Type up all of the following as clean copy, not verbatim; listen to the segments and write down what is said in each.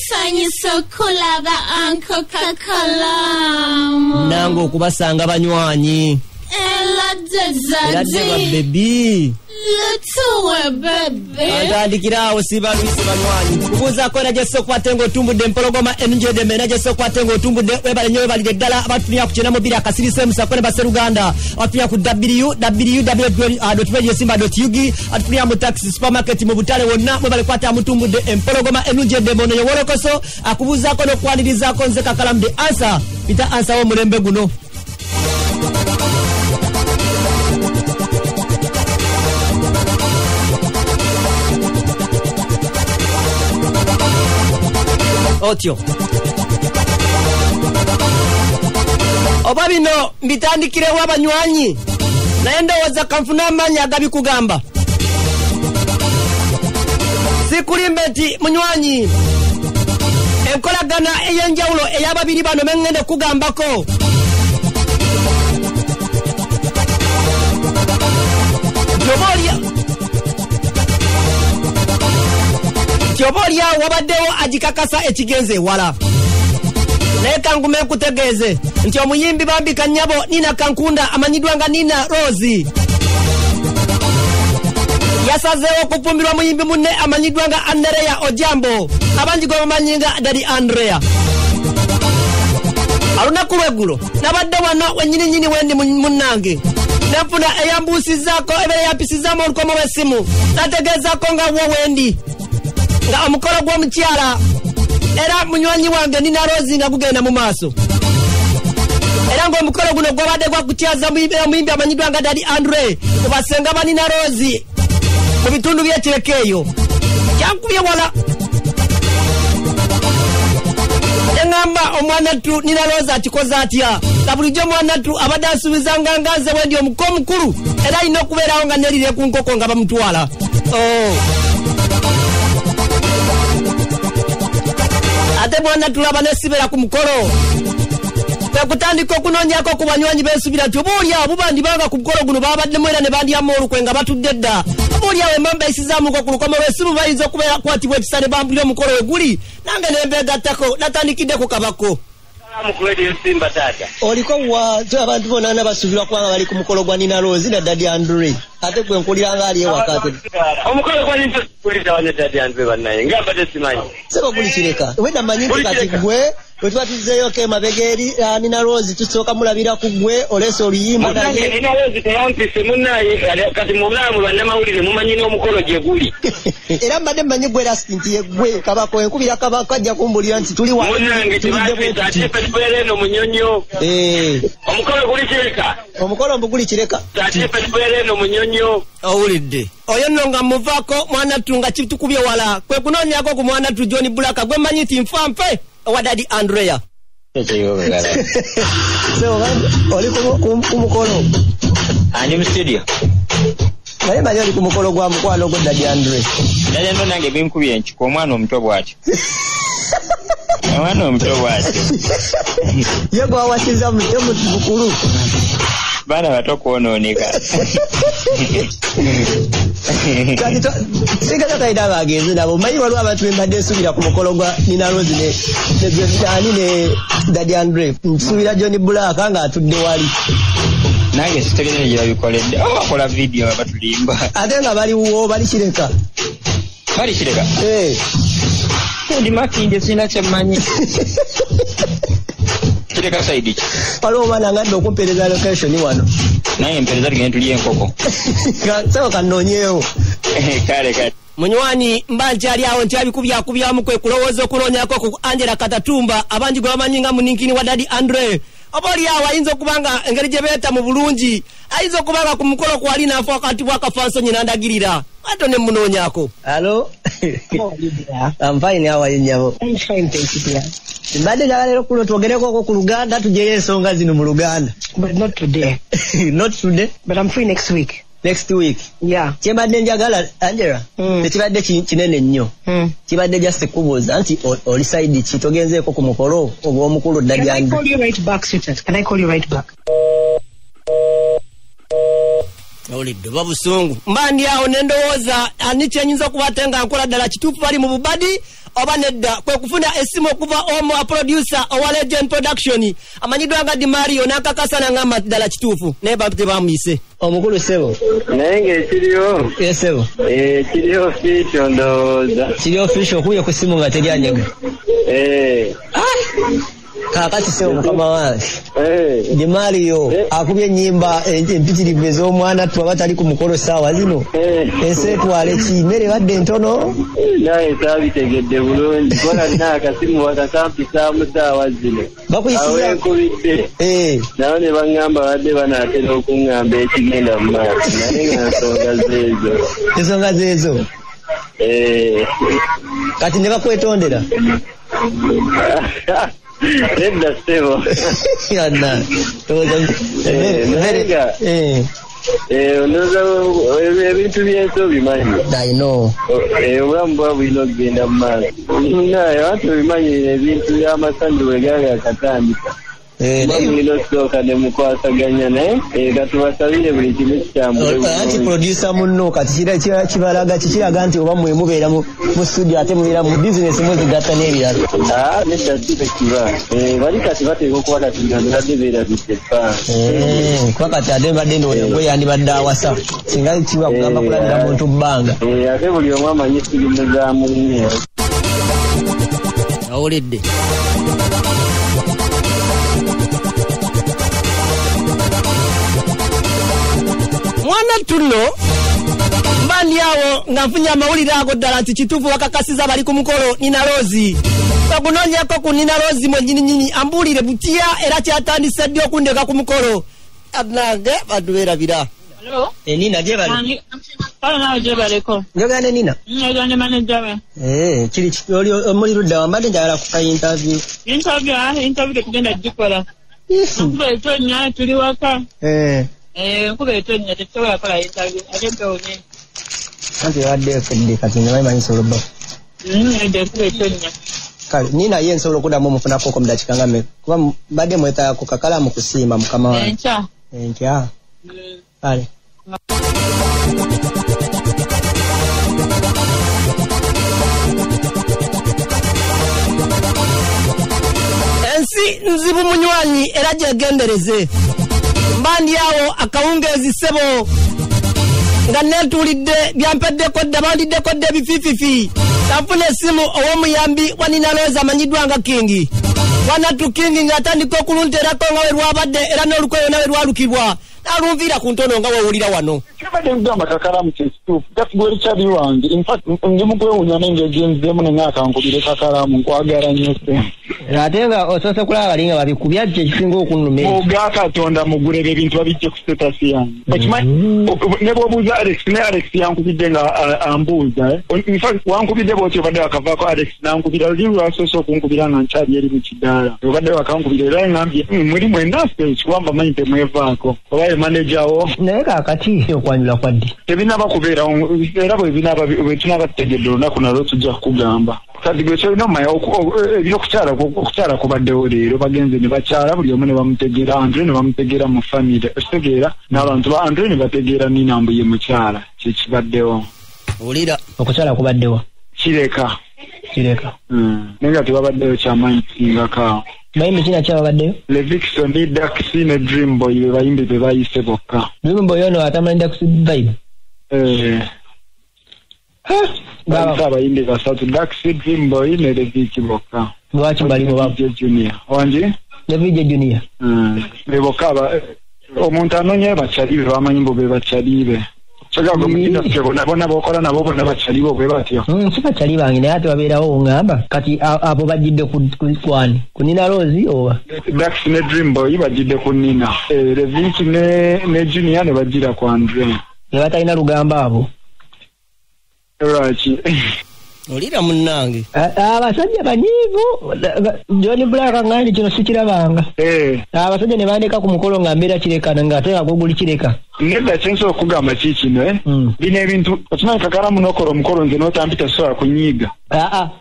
Kisanyisa kulaba Uncle Kakalamu. Nango kubasanga banywanyi. Ela baby. Lutuwe baby. Atandikirawo sibalwisi banywanyi. Kubuza ko najeso kwatengo tumbude mpologoma enjede menajeso kwatengo tumbude webale nyowe balide dala abatunya kuchena mobili akasirise musakone baseruganda. Atunya ku www.radiosimba.ug atunya mu taxi supermarket mu butale wonna mwebale kwata mutumbude empologoma enjede mono yowolokoso akubuza ko no kwaniriza ko nze Kakalamu de answer. Pita answer wo mulembe guno. Otyo oba bino mbitandikire w'abanywanyi naye ndowooza kanfuna amanyi agabikugamba sikulimbe nti munywanyi enkolagana ey'enjawulo ey'ababiri bano mengende kugambako Jobolia wabaddewo agikakasa ekigenze wala naye kangume kutegeeze nti omuyimbi bambika nnyabo Nina Kankunda amanyidwa nga Nina Rose yasazeewo kufumbirwa muyimbi munne amanyidwa nga Andrea Ojambo abangi gwe bamanyinga Daddy Andrea alunaku lweggulo nabadde wano wennyininyini wendi munnange nafuna eyambuusizaako ebeera yampisizaamu olukomo w'essimu nategeezaako nga wo wendi nga omukolo gw'omukyala era munywanyi wange Nina Rose nga gugenda mu maaso era ng'omukolo guno gwabadde gwakutyaza omuyimbi amanyidwa nga Daddy Andre kubasenga ba Nina Rose mu bitundu by'ekireka eyo kyankubye wala engamba omwanattu Nina Rose akikoze atya nga bulijjo omwanattu abadde asuubizanga nga nze bwendi omuko omukulu era alina okubeerawo nga nerire ku nkoko nga bamutwala ate bwana tulaba nesibera ku mukolo kutandika okunoonyako ku banywanyi b'ensubira nti obuulyawo bubandibanga ku mukolo guno babaddemu era ne bandyamu olukwe nga batudde dda obuulyawo emmamba esizaamuko ku lukomo lw'essimu bayinza okubeera kwatibwa ekisale bambulira omukolo we guli nange nembeegattako natandikidde ku kabako Simba tata oliko wa abantu bonna basuubirwa kubanga bali ku mukolo gwa Nina Rose na Daddy Andre ate gwe nkuliranga ali ewaka omukolo gwa Nina kulita wa Daddy Andre banaye ngamba tesimanyi sebo guli kireka wenda manyi kati gwe wetwatizeyo ke mabegeri Nina Rose tusooka mulabira ku gwe oleso oluyimba naye Nina Rose teyampise munnaye kati mu bulamu bannamawulire mumanyi n'omukolo gye guli era mbadde mmanyi gwe lasiti ye gwe kabako enkubira kabako ajja kumbulira nti tuli wa munnange eno munyonyo omukolo guli kireka omukolo mbuguli kireka eno munyonyo owulidde oyo nno nga muvaako mwanattu nga kitukubye wala kwe kunoonyako ku mwanattu John Bulaka gwe mmanyi ti nfampe wa Daddy Andrea so oli ku mukolo ani mu studio naye manyi oli ku mukolo gwa mukwano gwa Daddy Andre naye ndo nange binkubye enkiko omwana omuto bw'atyo omwana omuto bw'atyo ye gwawasiza mukulu baana bato kwonooneka singa talina abagenzi nabo manyi waliwo abantu bembadde nsuubira ku mukolo gwa Nina Rose ne Daddy Andre nsuubira John Bulaka nga atudde wali nange sitegeere gye babikoledde bakola vidiyo batulimba ate nga baliwo bali kireka ndi makinde sina kyemmanyi kireka saidi ki waliwo omwana ngadde okumpeereza location wano naye empeereza tugende tuli enkoko sebo kannoonyeewo kale munywanyi mba nkyali awo nkyabikubyakubyamu kwe kulowooza okunoonyako ku Angela Katatumba abangi gwe bamanyi nga muninkini wa Daddy Andre oba oli awo ayinza okubanga engeri gye beeta mu bulungi ayinza okubanga ku mukolo kwali naafa wakati bwakafansonyi nandagirira ate ne munoonyako Hello? I'm fine, how are you, Nyabo? I'm fine, thank you, dear. Mbadde njagala leero kuno twogereko ku Luganda tujeyo ensonga zino mu Luganda. But not today. Not today? But I'm free next week. Next week? Yeah. Kyembadde njagala Angela? Tekibadde kinene nnyo. Kibadde just kubuuza nti oli side ki togenzeeko ku mukolo ogw'omukulu Daddy Andre. Can I call you right back, sweetheart? Can I call you right back? olidde babusungu mbandi awo nendowooza ani kyenyinza okubatenga nkola ddala kituufu bali mu bubadi oba nedda kwe kufuna essimu okuva omu a producer owa Legend Production amanyiddwa nga Di Mario n'akakasana ngamba ddala kituufu naye bantu tebamuyise omukulu sebo naye ng'ekiriyo sebo kiri official ndowooza kiri official okuye ku ssimu nga teri anyega kakati sebo mukama wange Di Mario akubye ennyimba empitirivu ez'omwana tuba batali ku mukolo saawa zino ensi etwale ki mmere badde ntono naye taabitegedde bulungi kola nina akasimu wakakampisaamu saawa zino awenkubidde nawo ne baŋŋamba badde banaatera okuŋŋamba ekigenda mu maaso naye nga ensonga zeezo kati ne bakwetondera nedda ssebo yana onooza ebintu by'ensi obimanyi obulamu bwa bulina okugenda mu maaso naye abantu obimanyire ebintu by'amasanyu bwe gaga akatandika bulina okusooka ne mukwasaganya naye katubasabire buli kimu kitambule anti producer munno kati kibalaga kikiraga nti oba mwe mubeera mu studio ate mubeera mu business muzigatta n'ebirala nedda si tekiba bali kati bateeka okuba kati nga badde beerabidde kuba kati ate badde ndowooza gwe yandibadde awasa singa kiba kugamba kulabira muntu bbanga ate buli omu amanyi firimu za munne awulidde mwana tuno mbandi awo nga nfunye amawulire ago ddala nti kituufu bakakasiza bali ku mukolo Nina Rose bagunoonyako ku Nina Rose mwennyininyini ambuulire butya era kyatandise ddi okundeka ku mukolo nange bantu beerabira Nina gyebali nawe gyebaleko njogera ne Nina njogera manager we kiri omuli ludda wambadde njagala kufa interview tetugenda gikola nkuba etonnya tuli waka nkuba etonnya tetusobola kola interview ate mpewonye anti wadde ekedde kati ne bayimanyi soloba nkuba etonnya kale Nina ye nsobola okuddamu omufunako mu dakiika nga mmeka kuba mbadde mwetaaga ku kakalamu kusiima mukama wange enkya kale ensi nzibu munywanyi era gyegendereze mbandi awo akawungeezi ssebo nga neetuulidde byampeddeko dde bandiddeko dde ebifiififi kanfuna essimu ow'omuyambi wa Nina Rose amanyiddwa nga Kingi wanatu Kingi ng'atandika okulunteerako nga we lwabadde era n'olukweyo nawe lwalukibwa n'alunviira ku ntono nga wewulira wano kibadde nkugamba kakalamu kyekituufu gasigoli kyali wange infact ndi mukwewunya nengegenzemu nengaakankubire kakalamu nkwagala nnyo ate nga osoose kulaba bali nga babikubya kye kisinga okunnuma oga katonda mugulera ebintu babijje ku statasi yange okimanyi ne bwobuuza Alex ne Alex yankubidde nga ambuuza infact wankubidde bwotyo obadde wakavaako Alex nankubira luli lwasoose okunkubira nga nkyali eri mu kidaala obadde wakankubira era ngambye muli mwenda stage kuba manyi temwevaako oba manager wo naye kakati okwanjula kwa ddi tebinaba kubeerawo era bwe tunaba tutegedde olunaku nalwo tujja kukugamba kati gwe kyolina omanya okukyala kubaddewo leero bagenze ne bakyala buli omu ne bamutegeera Andre ne bamutegeera mu famire ekitegeera n'abantu ba Andre ne bategeera Nina mbu ye mukyala kyekibaddewo wulira okukyala kubaddewo kireka naye nga tebabaddeyo kyamaanyi kusingakaawo bayimbi kina kyababaddeyo Levikson ne Daxi ne Dream Boy be bayimbi be bayise bokka Dream Boy ono atamanyi Daxi vibe abayimbi basatu Daxi Dream Boy ne Leviki bokka lwaki balimu Vijay Junior wangi ne Vijay Junior be bokka omuntu anonye bakyali be bamanyi mbu be bakyali be kyagago mukina bona bokola nabo bona bakyali bo bwe batyo si bakyali bange naye ate babeerawo ngamba kati abo bajjidde kwani ku Nina Rose oba Dax ne Dream Boy bajjidde ku Nina Leviki ne Junior ne bajjira ku Andre ne batalina lugamba abo lwaki olira munnange abasajja banyiivu John Black ngandi kino sikirabanga abasajja ne bandeka ku mukolo nga mbeera kirekana nga ate agoguli kireka nedda kyensobola okugamba kikino bino ebintu okimanyi kakala munokola omukolo nze n'otambita sobola kunyiiga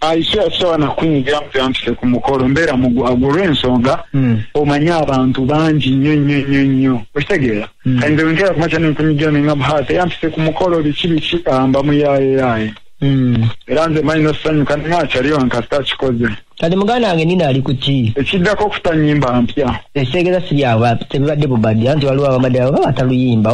aiswe asobola nakunyigira mutuyambise ku mukolo mbeera olw'ensonga omanyi abantu bangi nnyo okitegeera kati nze winkera kumakya nenkunyigira nengamba teyambise ku mukolo biki amba muyayeyaye era nze manyi nosanyuka nakyaliwo nkasita kikoze kati muganda wange nina ali kuki ekiddako okutanyimba mpya ekitegeza siryawa tebibadde bubadde anti waliwo ababadde abo bataluyimba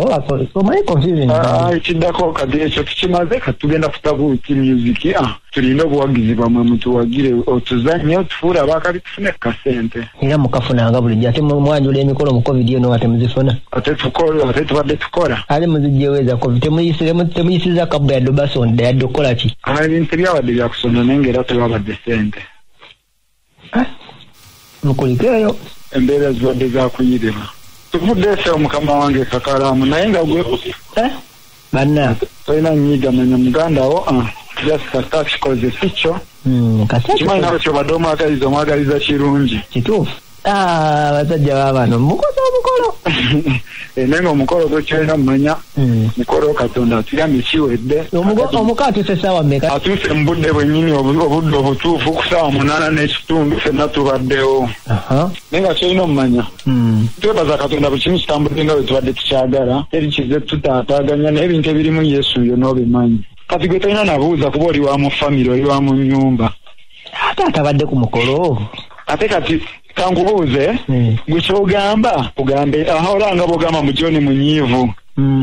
omanyi confusion ekiddako kati ekyo tukimaze kati tugenda kutabuuti music tulina obuwagizi bwamwe mutuwagire otuzanye otufuula abaakabi tufune kasente era mukafunanga bulijjo ate mwanjula emikolo mu covid eno ate muzifuna ate tubadde tukola ate muzijjeweza covid temuyisiza kabba yadde basonda yadde okukola ki ebintu byabadde byakusonda naye ngaera tewabadde sente mukulikeeyo embeera zibadde zakuyirima tuvudde efe omukama wange kakalaamu naye nga gwe banna tolina nyiiga manya muganda wo just kasita kikoze sikyo kimanyi nawe kyobadde omwagaliza kirungi kituufu basajja babano mukoze omukolo naye nga omukolo gwekyolina mumanya mukolo katonda atuyambye kiwedde omuko atuuse essaawa mmeka atuuse mu budde bwennyini obudde obutuufu ku ssaawa 8:30 ffenna tubaddewo naye nga kyolina omumanya twebaza katonda buli kimu kitambudde nga bwe tubadde tukyagala eri kize tutaataaganya naye ebintu ebirimu yesu yo n'obimanyi kati gwe tolina nabuuza kuba oli wa mu famire oli wa mu nnyumba ate atabadde ku mukolo ate kati kankubuuze gwe kyogamba kugambe olanga bwogamba mu John munyiivu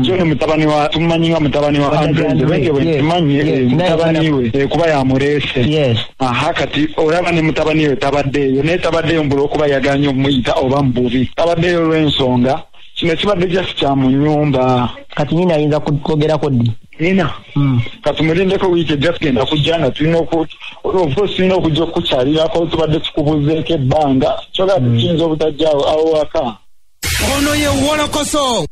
John mutabani wa tumanyi nga mutabani wa Andrew benge bwe tumanyi mutabani we kuba yamuleese kati olaba ne mutabani we tabaddeeyo naye tabaddeeyo mbula okuba yaganye omuyita oba mububi tabaddeeyo olw'ensonga kino kibadde jasi kya mu nnyumba kati nyina ayinza kwogerako ddi nina katumulindeko wiiki ejja tugenda kujja nga tulina tulina okujja okukukyalirako tubadde tukubuzeeko ebbanga kyogaa tukiyinza obutajjaawo awo waka ono ye wolokoso